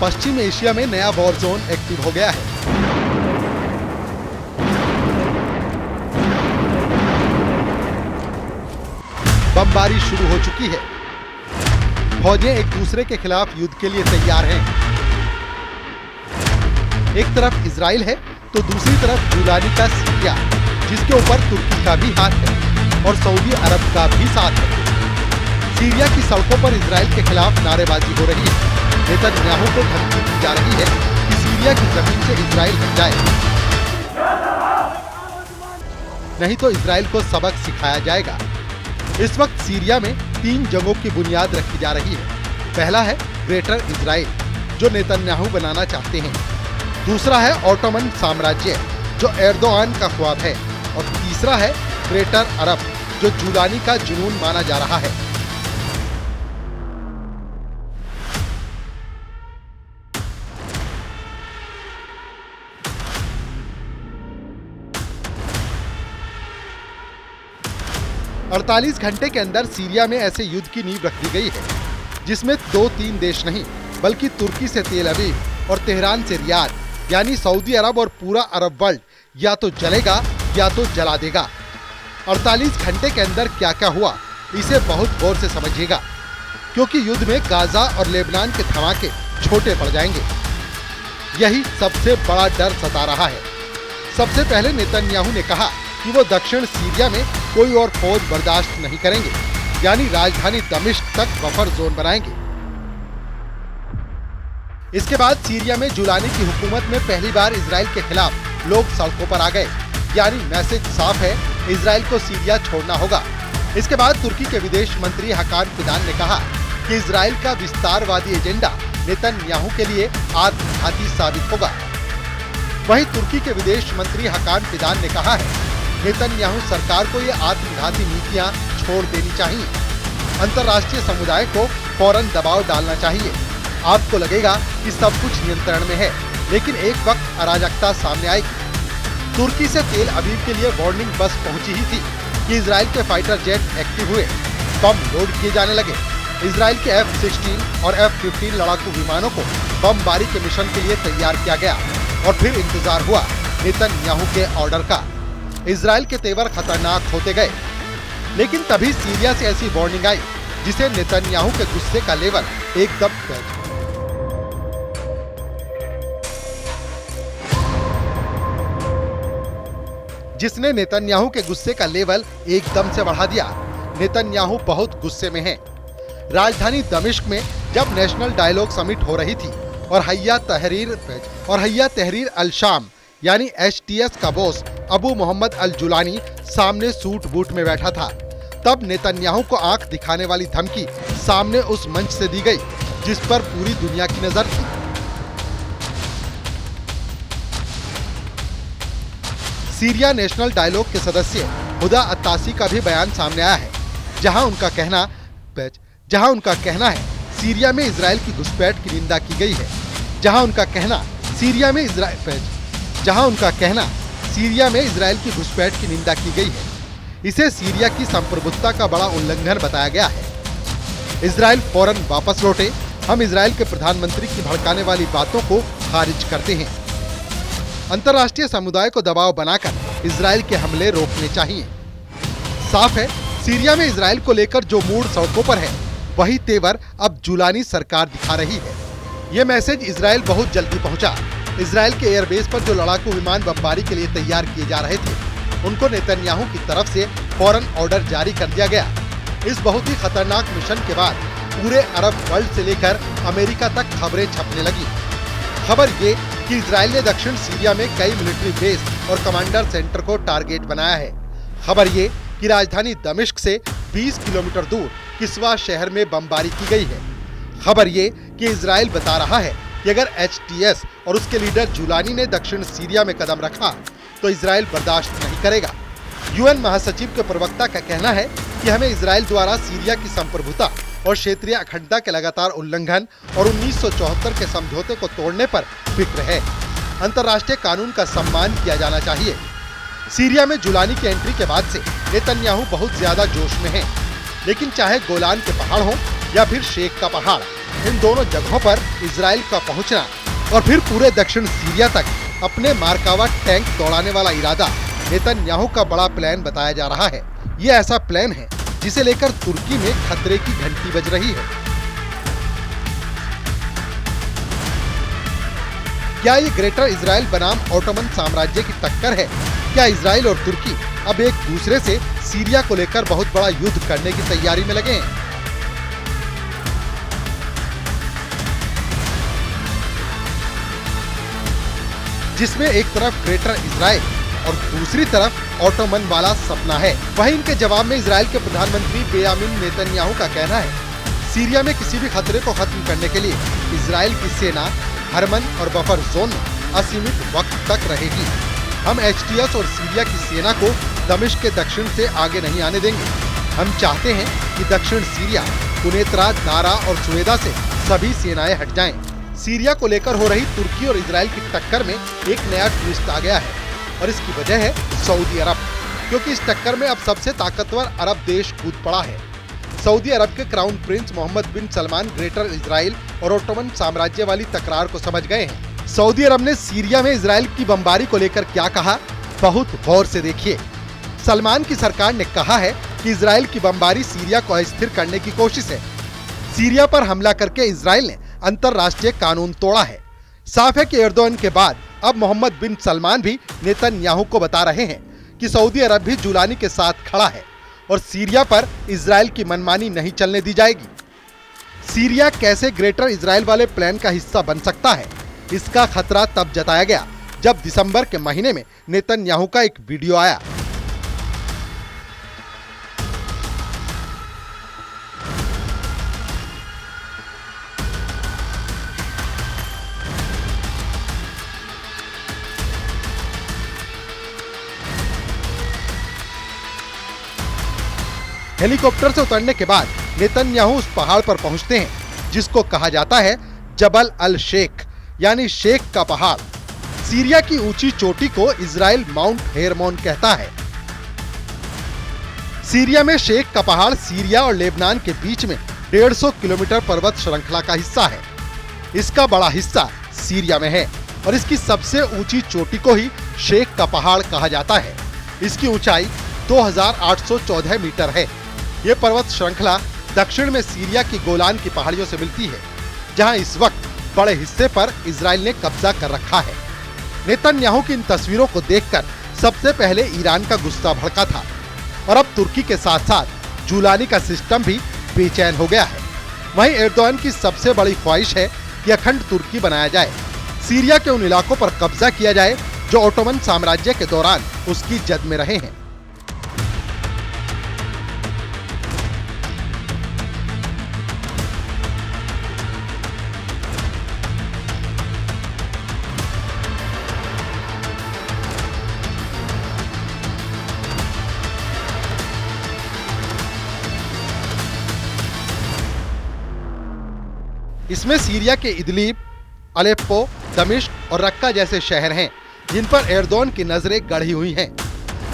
पश्चिम Asia में नया war zone active हो गया है। बमबारी शुरू हो चुकी है। फौजें एक दूसरे के खिलाफ युद्ध के लिए तैयार हैं। एक तरफ इजराइल है तो दूसरी तरफ जुलानी का सीरिया, जिसके ऊपर तुर्की का भी हाथ है और सऊदी अरब का भी साथ है। सीरिया की सड़कों पर इजराइल के खिलाफ नारेबाजी हो रही है। नेतन्याहू को धमकी दी जा रही है कि सीरिया की जमीन से इजराइल हट जाए, नहीं तो इजराइल को सबक सिखाया जाएगा। इस वक्त सीरिया में 3 जगहों की बुनियाद रखी जा रही है। पहला है ग्रेटर इजराइल, जो नेतन्याहू बनाना चाहते हैं। दूसरा है ऑटोमन साम्राज्य, जो एर्दोआन का ख्वाब है। और तीसरा है ग्रेटर अरब, जो जुलानी का जुनून माना जा रहा है। अड़तालीस घंटे के अंदर सीरिया में ऐसे युद्ध की नींव रख दी गई है, जिसमें 2-3 देश नहीं, बल्कि तुर्की से तेल अवीव और तेहरान से रियाद, यानी सऊदी अरब और पूरा अरब वर्ल्ड या तो जलेगा या तो जला देगा। 48 घंटे के अंदर क्या क्या हुआ, इसे बहुत गौर से समझिएगा, क्योंकि युद्ध में गाजा और लेबनान के धमाके छोटे पड़ जाएंगे। यही सबसे बड़ा डर सता रहा है। सबसे पहले नेतन्याहू ने कहा कि वो दक्षिण सीरिया में कोई और फौज बर्दाश्त नहीं करेंगे, यानी राजधानी दमिश्क तक बफर जोन बनाएंगे। इसके बाद सीरिया में जुलानी की हुकूमत में पहली बार इजराइल के खिलाफ लोग सड़कों पर आ गए, यानी मैसेज साफ है, इजराइल को सीरिया छोड़ना होगा। इसके बाद तुर्की के विदेश मंत्री हकान फिदान ने कहा कि इजराइल का विस्तारवादी एजेंडा नेतन्याहू के लिए आत्मघाती साबित होगा। वहीं तुर्की के विदेश मंत्री हकान फिदान ने कहा है, नेतन्याहू सरकार को ये आत्मघाती नीतियां छोड़ देनी चाहिए। अंतर्राष्ट्रीय समुदाय को फौरन दबाव डालना चाहिए। आपको लगेगा कि सब कुछ नियंत्रण में है, लेकिन एक वक्त अराजकता सामने आएगी। तुर्की से तेल अवीव के लिए वार्निंग बस पहुंची ही थी कि इजराइल के फाइटर जेट एक्टिव हुए, बम लोड किए जाने लगे। इजराइल के F-16 और F-15 लड़ाकू विमानों को बमबारी के मिशन के लिए तैयार किया गया और फिर इंतजार हुआ नेतन्याहू के ऑर्डर का। इजराइल के तेवर खतरनाक होते गए, लेकिन तभी सीरिया से ऐसी वार्निंग आई जिसे नेतन्याहू के गुस्से का लेवल एकदम जिसने नेतन्याहू के गुस्से का लेवल एकदम से बढ़ा दिया। नेतन्याहू बहुत गुस्से में हैं। राजधानी दमिश्क में जब नेशनल डायलॉग समिट हो रही थी और हैया तहरीर अल शाम यानी HTS का बॉस अबू मोहम्मद अल जुलानी सामने सूट बूट में बैठा था, तब नेतन्याहू को आंख दिखाने वाली धमकी सामने उस मंच से दी गई जिस पर पूरी दुनिया की नजर थी। सीरिया नेशनल डायलॉग के सदस्य हुदा अत्तासी का भी बयान सामने आया है, जहां उनका कहना है सीरिया में इजराइल की घुसपैठ की निंदा की गई है। जहां उनका कहना सीरिया में इजराइल की घुसपैठ की निंदा की गई है। इसे सीरिया की संप्रभुता का बड़ा उल्लंघन बताया गया है। इजराइल फौरन वापस लौटे। हम इजराइल के प्रधानमंत्री की भड़काने वाली बातों को खारिज करते हैं। अंतर्राष्ट्रीय समुदाय को दबाव बनाकर इजराइल के हमले रोकने चाहिए। साफ है, सीरिया में इजराइल को लेकर जो मूड सड़कों पर है, वही तेवर अब जुलानी सरकार दिखा रही है। ये मैसेज इजराइल बहुत जल्दी पहुंचा। इजराइल के एयरबेस पर जो लड़ाकू विमान बमबारी के लिए तैयार किए जा रहे थे, उनको नेतन्याहू की तरफ से फौरन ऑर्डर जारी कर दिया गया। इस बहुत ही खतरनाक मिशन के बाद पूरे अरब वर्ल्ड से लेकर अमेरिका तक खबरें छपने लगी। खबर ये कि इजराइल ने दक्षिण सीरिया में कई मिलिट्री बेस और कमांडर सेंटर को टारगेट बनाया है। खबर ये कि राजधानी दमिश्क से 20 किलोमीटर दूर किस्वा शहर में बमबारी की गई है। खबर ये कि इजराइल बता रहा है कि अगर HTS और उसके लीडर जुलानी ने दक्षिण सीरिया में कदम रखा तो इजराइल बर्दाश्त नहीं करेगा। UN महासचिव के प्रवक्ता का कहना है कि हमें इजराइल द्वारा सीरिया की संप्रभुता और क्षेत्रीय अखंडता के लगातार उल्लंघन और 1974 के समझौते को तोड़ने पर फिक्र है। अंतर्राष्ट्रीय कानून का सम्मान किया जाना चाहिए। सीरिया में जुलानी की एंट्री के बाद से नेतन्याहू बहुत ज्यादा जोश में हैं। लेकिन चाहे गोलान के पहाड़ हो या फिर शेख का पहाड़, इन दोनों जगहों पर इजराइल का पहुंचना और फिर पूरे दक्षिण सीरिया तक अपने मार्कावा टैंक दौड़ाने वाला इरादा नेतन्याहू का बड़ा प्लान बताया जा रहा है। ये ऐसा प्लान है जिसे लेकर तुर्की में खतरे की घंटी बज रही है। क्या ये ग्रेटर इजराइल बनाम ऑटोमन साम्राज्य की टक्कर है? क्या इजराइल और तुर्की अब एक दूसरे से सीरिया को लेकर बहुत बड़ा युद्ध करने की तैयारी में लगे हैं? जिसमें एक तरफ ग्रेटर इजराइल और दूसरी तरफ ऑटोमन वाला सपना है। वहीं इनके जवाब में इजराइल के प्रधानमंत्री बेंयामिन नेतन्याहू का कहना है, सीरिया में किसी भी खतरे को खत्म करने के लिए इजराइल की सेना हरमन और बफर जोन में असीमित वक्त तक रहेगी। हम एचटीएस और सीरिया की सेना को दमिश्क के दक्षिण से आगे नहीं आने देंगे। हम चाहते हैं कि दक्षिण सीरिया, कुनेत्रा, दारा और सुवेदा से सभी सेनाएं हट जाएं। सीरिया को लेकर हो रही तुर्की और इजराइल की टक्कर में एक नया ट्विस्ट आ गया है और इसकी वजह है सऊदी अरब, क्योंकि इस टक्कर में अब सबसे ताकतवर अरब देश कूद पड़ा है। सऊदी अरब के क्राउन प्रिंस मोहम्मद बिन सलमान ग्रेटर इजराइल और ओटोमन साम्राज्य वाली तकरार को समझ गए हैं। सऊदी अरब ने सीरिया में इजराइल की बमबारी को लेकर क्या कहा, बहुत गौर से देखिए। सलमान की सरकार ने कहा है कि इजराइल की बमबारी सीरिया को अस्थिर करने की कोशिश है। सीरिया पर हमला करके इजराइल ने अंतर्राष्ट्रीय कानून तोड़ा है। साफ है कि एर्दोगन के बाद अब मोहम्मद बिन सलमान भी नेतन्याहू को बता रहे हैं कि सऊदी अरब भी जुलानी के साथ खड़ा है और सीरिया पर इजराइल की मनमानी नहीं चलने दी जाएगी। सीरिया कैसे ग्रेटर इजराइल वाले प्लान का हिस्सा बन सकता है, इसका खतरा तब जताया गया जब दिसंबर के महीने में नेतन्याहू का एक वीडियो आया। हेलीकॉप्टर से उतरने के बाद नेतन्याहू उस पहाड़ पर पहुंचते हैं जिसको कहा जाता है जबल अल शेख, यानी शेख का पहाड़। सीरिया की ऊंची चोटी को इजराइल माउंट हेरमोन कहता है। सीरिया में शेख का पहाड़ सीरिया और लेबनान के बीच में 150 किलोमीटर पर्वत श्रृंखला का हिस्सा है। इसका बड़ा हिस्सा सीरिया में है और इसकी सबसे ऊंची चोटी को ही शेख का पहाड़ कहा जाता है। इसकी ऊंचाई 2814 मीटर है। ये पर्वत श्रृंखला दक्षिण में सीरिया की गोलान की पहाड़ियों से मिलती है, जहां इस वक्त बड़े हिस्से पर इजराइल ने कब्जा कर रखा है। नेतन्याहू की इन तस्वीरों को देखकर सबसे पहले ईरान का गुस्सा भड़का था और अब तुर्की के साथ साथ जुलानी का सिस्टम भी बेचैन हो गया है। वहीं एर्दोगन की सबसे बड़ी ख्वाहिश है कि अखंड तुर्की बनाया जाए, सीरिया के उन इलाकों पर कब्जा किया जाए जो ओटोमन साम्राज्य के दौरान उसकी जद में रहे हैं। इसमें सीरिया के इदलिब, अलेप्पो, दमिश्क और रक्का जैसे शहर हैं, जिन पर एर्दोगन की नजरें गड़ी हुई हैं।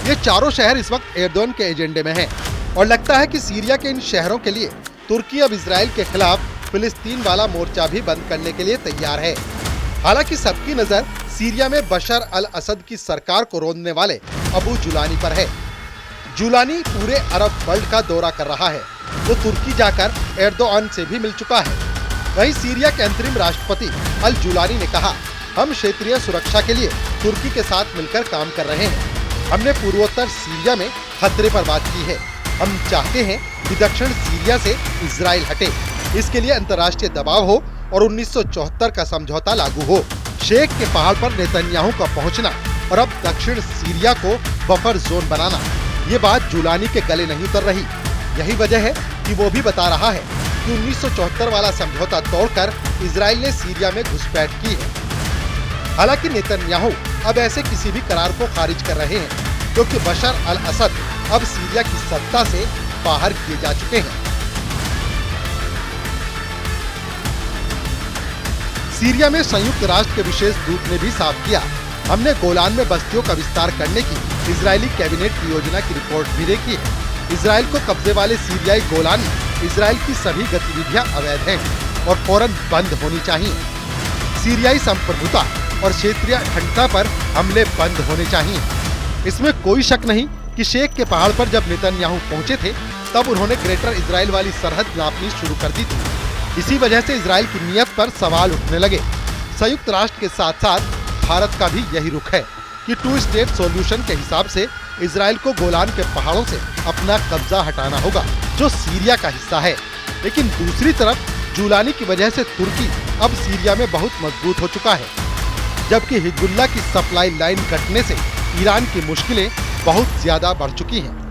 ये चारों शहर इस वक्त एर्दोगन के एजेंडे में हैं और लगता है कि सीरिया के इन शहरों के लिए तुर्की अब इजराइल के खिलाफ फिलिस्तीन वाला मोर्चा भी बंद करने के लिए तैयार है। हालांकि सबकी नजर सीरिया में बशर अल असद की सरकार को रोंदने वाले अबू जुलानी पर है। जुलानी पूरे अरब वर्ल्ड का दौरा कर रहा है। वो तुर्की जाकर एर्दोगन से भी मिल चुका है। वहीं सीरिया के अंतरिम राष्ट्रपति अल जुलानी ने कहा, हम क्षेत्रीय सुरक्षा के लिए तुर्की के साथ मिलकर काम कर रहे हैं। हमने पूर्वोत्तर सीरिया में खतरे पर बात की है। हम चाहते हैं कि दक्षिण सीरिया से इजराइल हटे। इसके लिए अंतर्राष्ट्रीय दबाव हो और 1974 का समझौता लागू हो। शेख के पहाड़ पर नेतन्याहू का पहुंचना और अब दक्षिण सीरिया को बफर जोन बनाना, ये बात जुलानी के गले नहीं उतर रही। यही वजह है कि वो भी बता रहा है कि 1974 वाला समझौता तोड़कर इजराइल ने सीरिया में घुसपैठ की है। हालांकि नेतन्याहू अब ऐसे किसी भी करार को खारिज कर रहे हैं, क्योंकि बशर अल असद अब सीरिया की सत्ता से बाहर किए जा चुके हैं। सीरिया में संयुक्त राष्ट्र के विशेष दूत ने भी साफ किया, हमने गोलान में बस्तियों का विस्तार करने की इजरायली कैबिनेट की योजना की रिपोर्ट भी देखी है। इजराइल को कब्जे वाले सीरियाई गोलान में इजराइल की सभी गतिविधियां अवैध हैं। और फौरन बंद होनी चाहिए। सीरियाई संप्रभुता और क्षेत्रीय अखंडता पर हमले बंद होने चाहिए। इसमें कोई शक नहीं कि शेख के पहाड़ पर जब नेतन्याहू पहुंचे थे तब उन्होंने ग्रेटर इजराइल वाली सरहद नापनी शुरू कर दी थी। इसी वजह से इजराइल की नीयत पर सवाल उठने लगे। संयुक्त राष्ट्र के साथ साथ भारत का भी यही रुख है कि 2 स्टेट सॉल्यूशन के हिसाब से इजराइल को गोलान के पहाड़ों से अपना कब्जा हटाना होगा, जो सीरिया का हिस्सा है। लेकिन दूसरी तरफ जूलानी की वजह से तुर्की अब सीरिया में बहुत मजबूत हो चुका है, जबकि हिजबुल्लाह की सप्लाई लाइन कटने से ईरान की मुश्किलें बहुत ज्यादा बढ़ चुकी हैं।